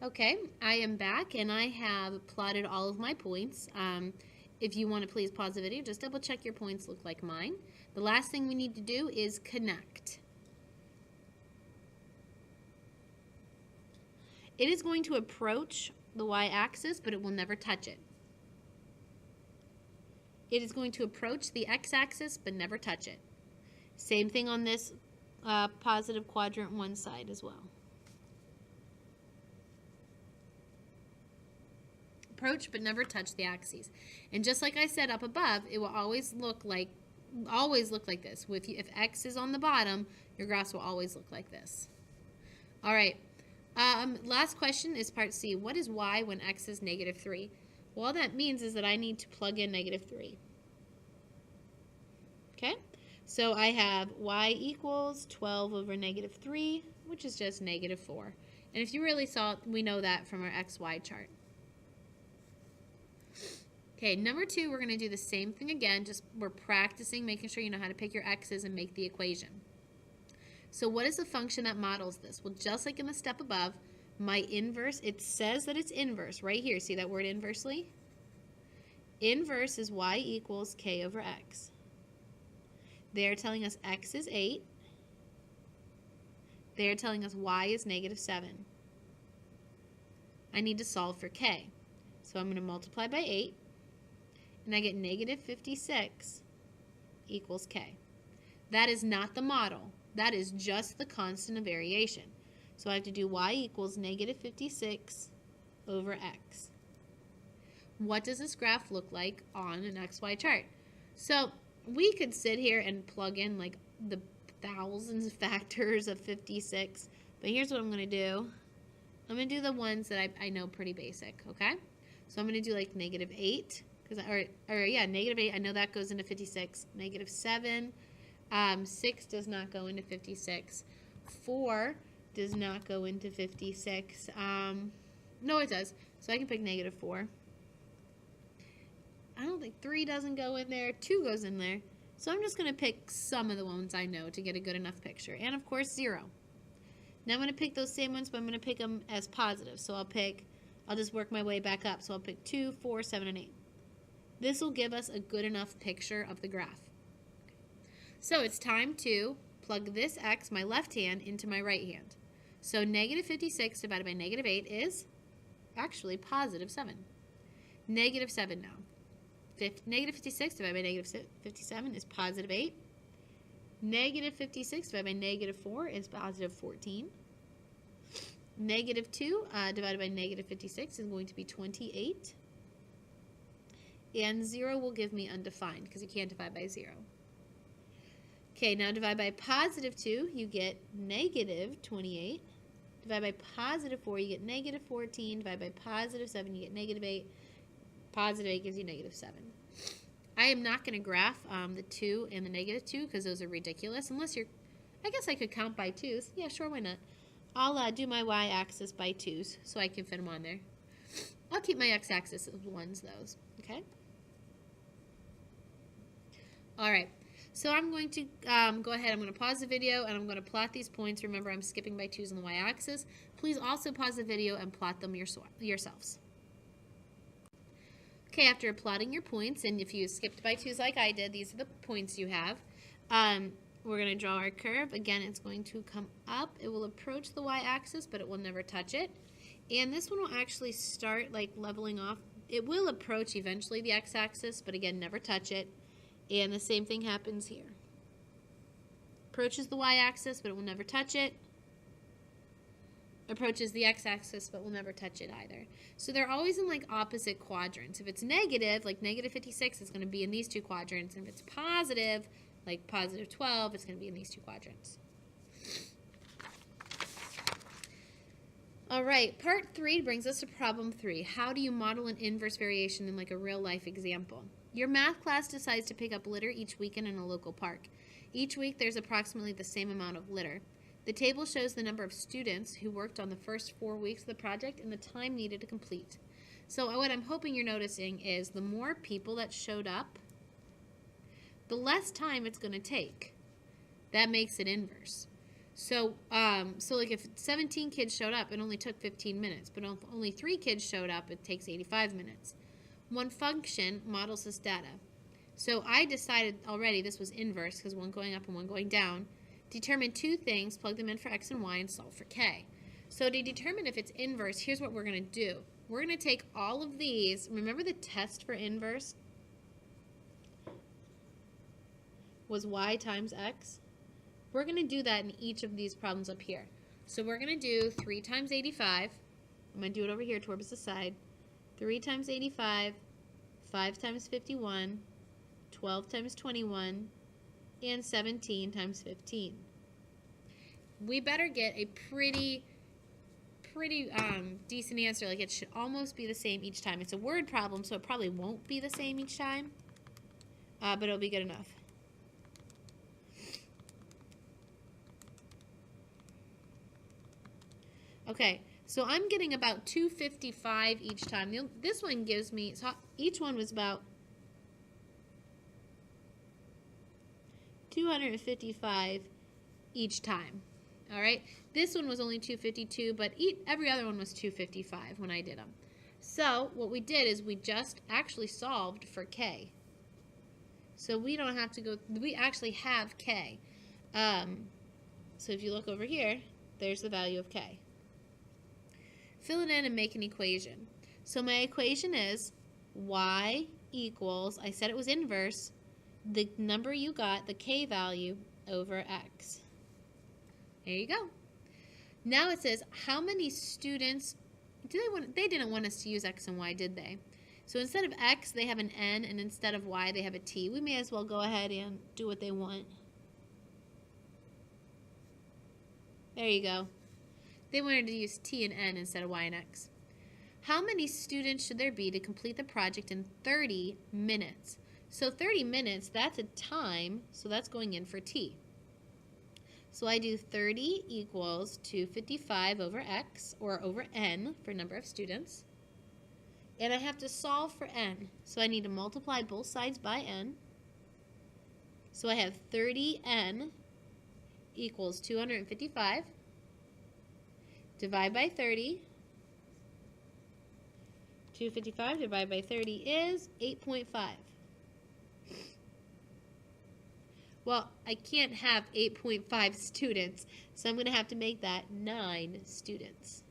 Okay, I am back and I have plotted all of my points. If you want to please pause the video, just double check your points look like mine. The last thing we need to do is connect. It is going to approach the y-axis, but it will never touch it. It is going to approach the x-axis, but never touch it. Same thing on this positive quadrant one side as well. Approach but never touch the axes. And just like I said up above, it will always look like this. If x is on the bottom, your graphs will always look like this. All right. Last question is part C. What is y when x is -3? Well, all that means is that I need to plug in -3. Okay? So I have y equals 12 over -3, which is just -4. And if you really saw it, we know that from our xy chart. Okay, number 2, we're going to do the same thing again, just we're practicing, making sure you know how to pick your x's and make the equation. So what is the function that models this? Well, just like in the step above, my inverse, it says that it's inverse right here. See that word inversely? Inverse is y equals k over x. They're telling us x is 8. They're telling us y is -7. I need to solve for k. So I'm going to multiply by 8. And I get -56 equals k. That is not the model. That is just the constant of variation. So I have to do y equals -56 over x. What does this graph look like on an xy chart? So we could sit here and plug in like the thousands of factors of 56. But here's what I'm going to do. I'm going to do the ones that I know pretty basic, okay? So I'm going to do like -8. -8, I know that goes into 56. -7, 6 does not go into 56. 4 does not go into 56. No, it does. So I can pick -4. I don't think 3 doesn't go in there. 2 goes in there. So I'm just going to pick some of the ones I know to get a good enough picture. And of course, 0. Now I'm going to pick those same ones, but I'm going to pick them as positive. So I'll just work my way back up. So I'll pick 2, 4, 7, and 8. This will give us a good enough picture of the graph. So it's time to plug this x, my left hand, into my right hand. So -56 divided by -8 is actually +7. -7 now. -56 divided by -57 is +8. -56 divided by -4 is +14. -2 divided by -56 is going to be 28. And 0 will give me undefined because you can't divide by 0. Okay, now divide by +2, you get -28. Divide by +4, you get -14. Divide by +7, you get -8. +8 gives you -7. I am not going to graph the 2 and the -2 because those are ridiculous. Unless I guess I could count by 2s. Yeah, sure, why not? I'll do my y-axis by 2s so I can fit them on there. I'll keep my x-axis as 1s, those. Okay? All right. So I'm going to go ahead. I'm going to pause the video and I'm going to plot these points. Remember, I'm skipping by 2s on the y-axis. Please also pause the video and plot them yourselves. Okay, after plotting your points, and if you skipped by 2s like I did, these are the points you have. We're going to draw our curve. Again, it's going to come up. It will approach the y-axis, but it will never touch it. And this one will actually start like leveling off. It will approach eventually the x-axis, but again, never touch it. And the same thing happens here. Approaches the y-axis, but it will never touch it. Approaches the x-axis, but will never touch it either. So they're always in like opposite quadrants. If it's negative, like -56, it's going to be in these 2 quadrants. And if it's positive, like +12, it's going to be in these 2 quadrants. All right, part 3 brings us to problem 3. How do you model an inverse variation in like a real life example? Your math class decides to pick up litter each weekend in a local park. Each week there's approximately the same amount of litter. The table shows the number of students who worked on the first 4 weeks of the project and the time needed to complete. So what I'm hoping you're noticing is the more people that showed up, the less time it's going to take. That makes it inverse. So like if 17 kids showed up, it only took 15 minutes. But if only 3 kids showed up, it takes 85 minutes. One function models this data. So I decided already this was inverse because one going up and one going down. Determine 2 things, plug them in for x and y, and solve for k. So to determine if it's inverse, here's what we're going to do. We're going to take all of these. Remember the test for inverse was y times x? We're going to do that in each of these problems up here. So we're going to do 3 times 85. I'm going to do it over here towards the side. 3 times 85, 5 times 51, 12 times 21, and 17 times 15. We better get a pretty decent answer. Like it should almost be the same each time. It's a word problem, so it probably won't be the same each time, but it'll be good enough. Okay, so I'm getting about 255 each time. This one gives me, so each one was about 255 each time. All right, this one was only 252, but every other one was 255 when I did them. So what we did is we just actually solved for k. So we don't have to go, we actually have k. So if you look over here, there's the value of k. Fill it in and make an equation. So my equation is y equals, I said it was inverse, the number you got, the k value, over x. There you go. Now it says, how many students, they didn't want us to use x and y, did they? So instead of x, they have an n, and instead of y, they have a t. We may as well go ahead and do what they want. There you go. They wanted to use t and n instead of y and x. How many students should there be to complete the project in 30 minutes? So 30 minutes, that's a time, so that's going in for t. So I do 30 equals 255 over x, or over n for number of students. And I have to solve for n. So I need to multiply both sides by n. So I have 30n equals 255. Divide by 30. 255 divided by 30 is 8.5. Well, I can't have 8.5 students, so I'm going to have to make that 9 students.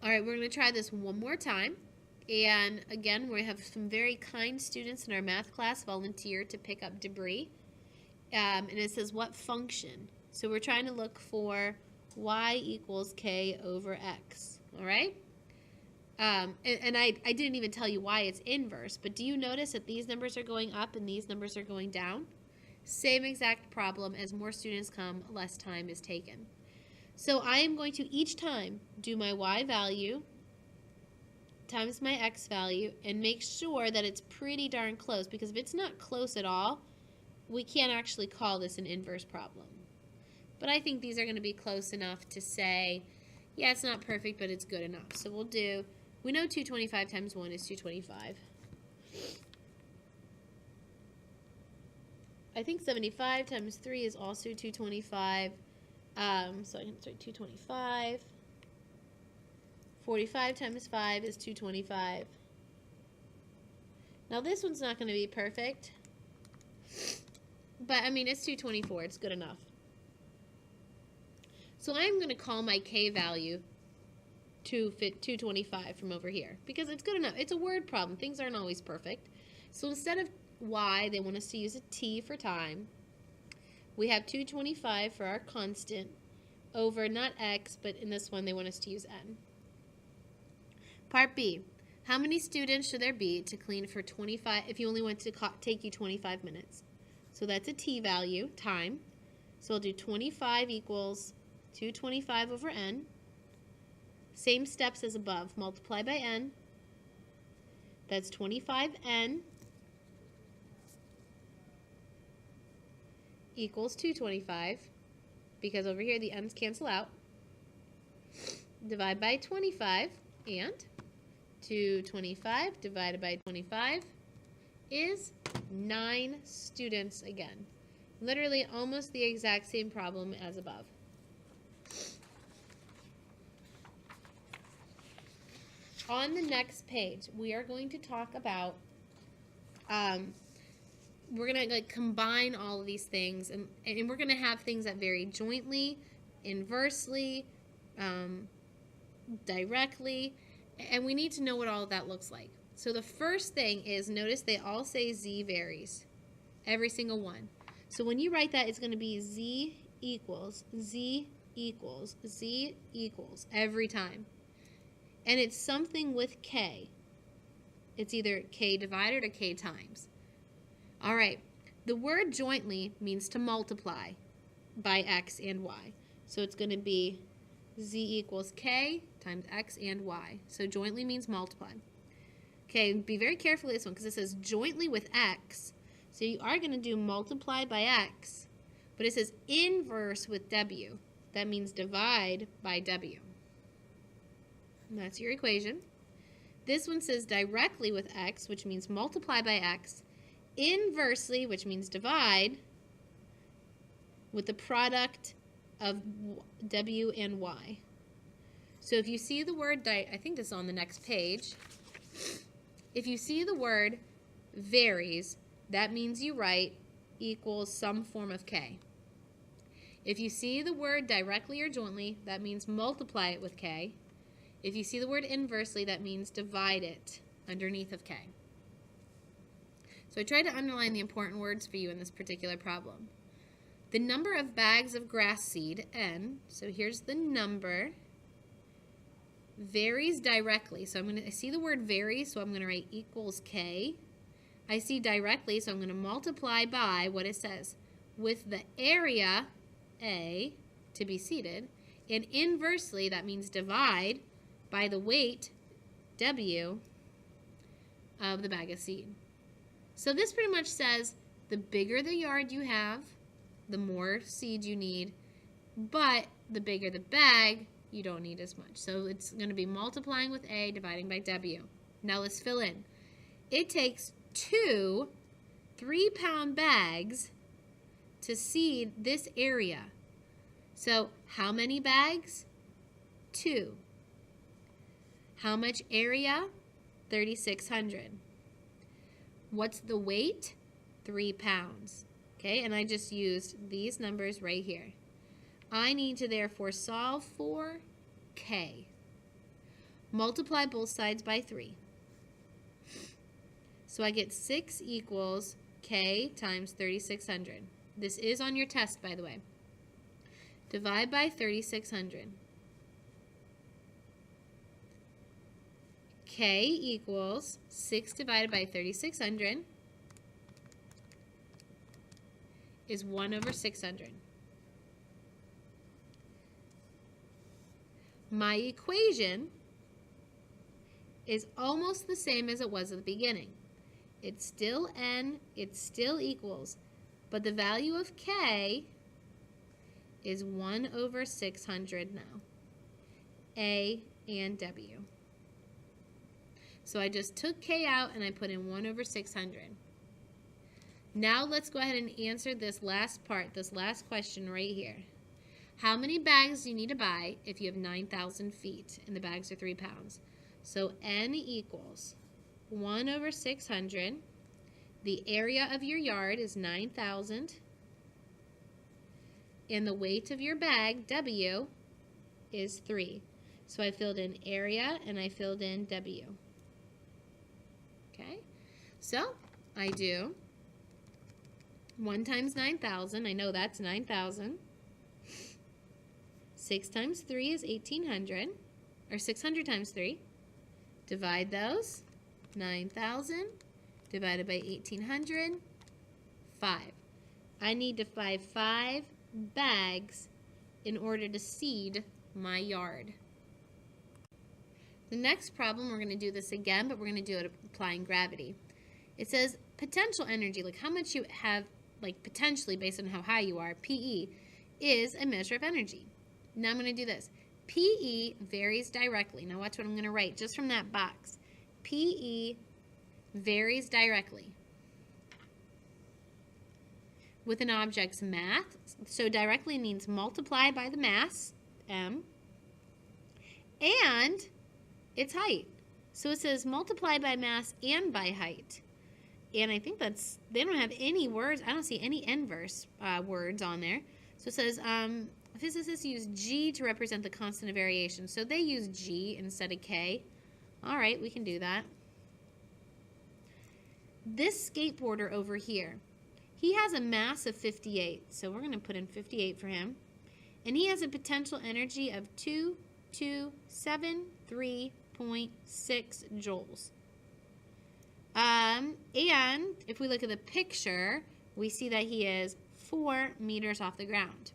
All right, we're going to try this one more time. And again, we have some very kind students in our math class volunteer to pick up debris. And it says, what function? So we're trying to look for y equals k over x. All right? And I didn't even tell you why it's inverse, but do you notice that these numbers are going up and these numbers are going down? Same exact problem. As more students come, less time is taken. So I am going to each time do my y value times my x value and make sure that it's pretty darn close, because if it's not close at all, we can't actually call this an inverse problem. But I think these are going to be close enough to say, yeah, it's not perfect, but it's good enough. So we'll do, we know 225 times 1 is 225. I think 75 times 3 is also 225. So I can start 225. 45 times 5 is 225. Now this one's not going to be perfect. But, I mean, it's 224. It's good enough. So I'm going to call my k value 225 from over here, because it's good enough. It's a word problem. Things aren't always perfect. So instead of y, they want us to use a t for time. We have 225 for our constant over not x, but in this one they want us to use n. Part B. How many students should there be to clean for 25 if you only want to take you 25 minutes? So that's a t value, time. So we'll do 25 equals 225 over n. Same steps as above. Multiply by n. That's 25n equals 225, because over here the n's cancel out. Divide by 25, and 225 divided by 25 is 9 students again. Literally almost the exact same problem as above. On the next page, we are going to talk about, we're going to combine all of these things, and we're going to have things that vary jointly, inversely, directly, and we need to know what all of that looks like. So the first thing is, notice they all say z varies, every single one. So when you write that, it's going to be z equals, z equals, z equals every time. And it's something with k. It's either k divided or k times. All right, the word jointly means to multiply by x and y. So it's going to be z equals k times x and y. So jointly means multiply. Okay, be very careful with this one because it says jointly with x. So you are going to do multiply by x, but it says inverse with w. That means divide by w. And that's your equation. This one says directly with x, which means multiply by x, inversely, which means divide, with the product of w and y. So if you see the word, I think this is on the next page, if you see the word varies, that means you write equals some form of k. If you see the word directly or jointly, that means multiply it with k. If you see the word inversely, that means divide it underneath of k. So I tried to underline the important words for you in this particular problem. The number of bags of grass seed, n, so here's the number, varies directly. So I see the word varies, so I'm going to write equals k. I see directly, so I'm going to multiply by what it says, with the area, A, to be seeded, and inversely, that means divide by the weight, W, of the bag of seed. So this pretty much says the bigger the yard you have, the more seed you need, but the bigger the bag, you don't need as much. So it's going to be multiplying with A, dividing by W. Now let's fill in. It takes 2 3-pound bags to seed this area. So how many bags? 2. How much area? 3,600. What's the weight? 3 pounds. Okay, and I just used these numbers right here. I need to therefore solve for k. Multiply both sides by 3. So I get 6 equals k times 3,600. This is on your test, by the way. Divide by 3,600. K equals 6 divided by 3,600 is 1 over 600. My equation is almost the same as it was at the beginning. It's still n, it still equals, but the value of k is 1 over 600 now, A and W. So I just took k out and I put in 1 over 600. Now let's go ahead and answer this last part, this last question right here. How many bags do you need to buy if you have 9,000 feet and the bags are 3 pounds? So n equals 1 over 600. The area of your yard is 9,000. And the weight of your bag, W, is 3. So I filled in area and I filled in W. Okay, so I do 1 times 9,000. I know that's 9,000. 6 times 3 is 1,800, or 600 times 3. Divide those. 9,000 divided by 1,800, 5. I need to buy 5 bags in order to seed my yard. The next problem, we're going to do this again, but we're going to do it applying gravity. It says potential energy, like how much you have, like potentially based on how high you are, PE, is a measure of energy. Now I'm going to do this. PE varies directly. Now watch what I'm going to write just from that box. PE varies directly. with an object's mass. So directly means multiply by the mass, m, and its height. So it says multiply by mass and by height. And I think they don't have any words. I don't see any inverse words on there. So it says physicists use G to represent the constant of variation. So they use G instead of K. All right, we can do that. This skateboarder over here, he has a mass of 58. So we're going to put in 58 for him. And he has a potential energy of 2273.6 joules. And if we look at the picture, we see that he is 4 meters off the ground.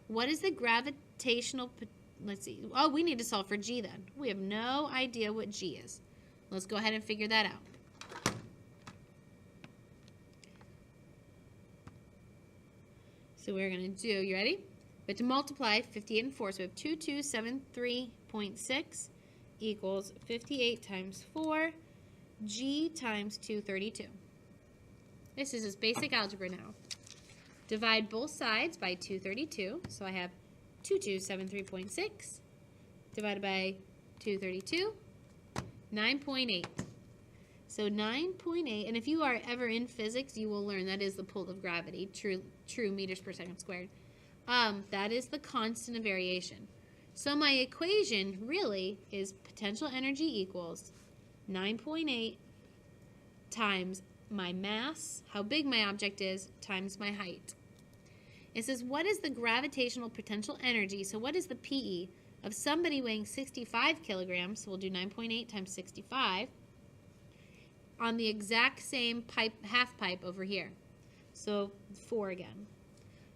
What is the gravitational, let's see. Oh, we need to solve for G then. We have no idea what G is. Let's go ahead and figure that out. So we're going to do, you ready? We have to multiply 58 and 4. So we have 2273.6 equals 58 times 4. G times 232. This is just basic algebra now. Divide both sides by 232. So I have 2273.6 divided by 232, 9.8. So 9.8, and if you are ever in physics, you will learn that is the pull of gravity, true meters per second squared. That is the constant of variation. So my equation really is potential energy equals 9.8 times my mass, how big my object is, times my height. It says, what is the gravitational potential energy? So what is the PE of somebody weighing 65 kilograms? So we'll do 9.8 times 65 on the exact same pipe, half pipe over here. So 4 again.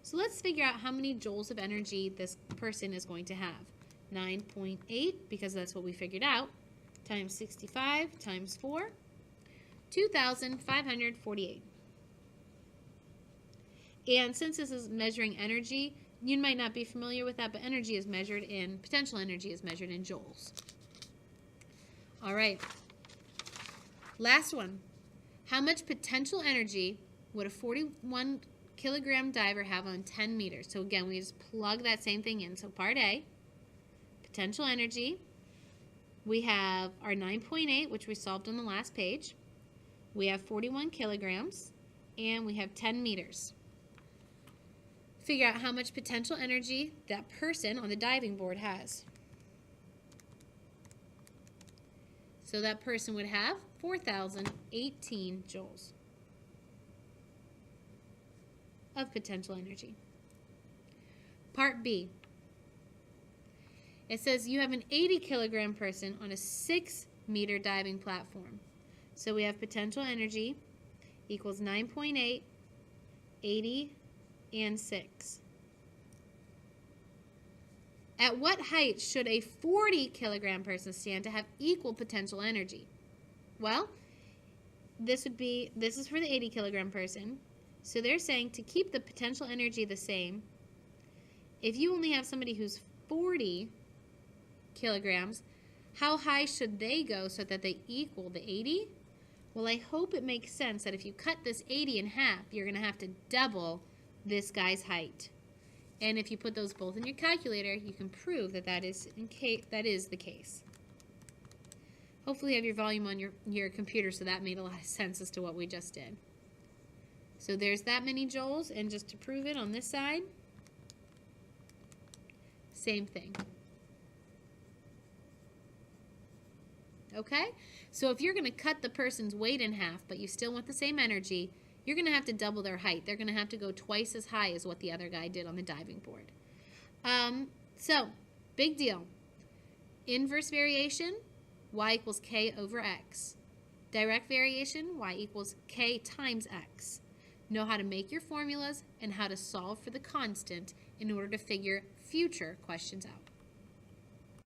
So let's figure out how many joules of energy this person is going to have. 9.8, because that's what we figured out, times 65 times 4, 2,548. And since this is measuring energy, you might not be familiar with that, but energy is measured in, potential energy is measured in joules. All right. Last one. How much potential energy would a 41 kilogram diver have on 10 meters? So again, we just plug that same thing in. So part A, potential energy. We have our 9.8, which we solved on the last page. We have 41 kilograms, and we have 10 meters. Figure out how much potential energy that person on the diving board has. So that person would have 4,018 joules of potential energy. Part B. It says you have an 80 kilogram person on a 6 meter diving platform. So we have potential energy equals 9.8, 80, and 6. At what height should a 40 kilogram person stand to have equal potential energy? Well, this is for the 80 kilogram person. So they're saying to keep the potential energy the same, if you only have somebody who's 40 kilograms, how high should they go so that they equal the 80? Well, I hope it makes sense that if you cut this 80 in half, you're going to have to double this guy's height. And if you put those both in your calculator, you can prove that that is the case. Hopefully you have your volume on your computer, so that made a lot of sense as to what we just did. So there's that many joules, and just to prove it on this side, same thing. Okay? So if you're going to cut the person's weight in half, but you still want the same energy, you're going to have to double their height. They're going to have to go twice as high as what the other guy did on the diving board. So, big deal. Inverse variation, y equals k over x. Direct variation, y equals k times x. Know how to make your formulas and how to solve for the constant in order to figure future questions out.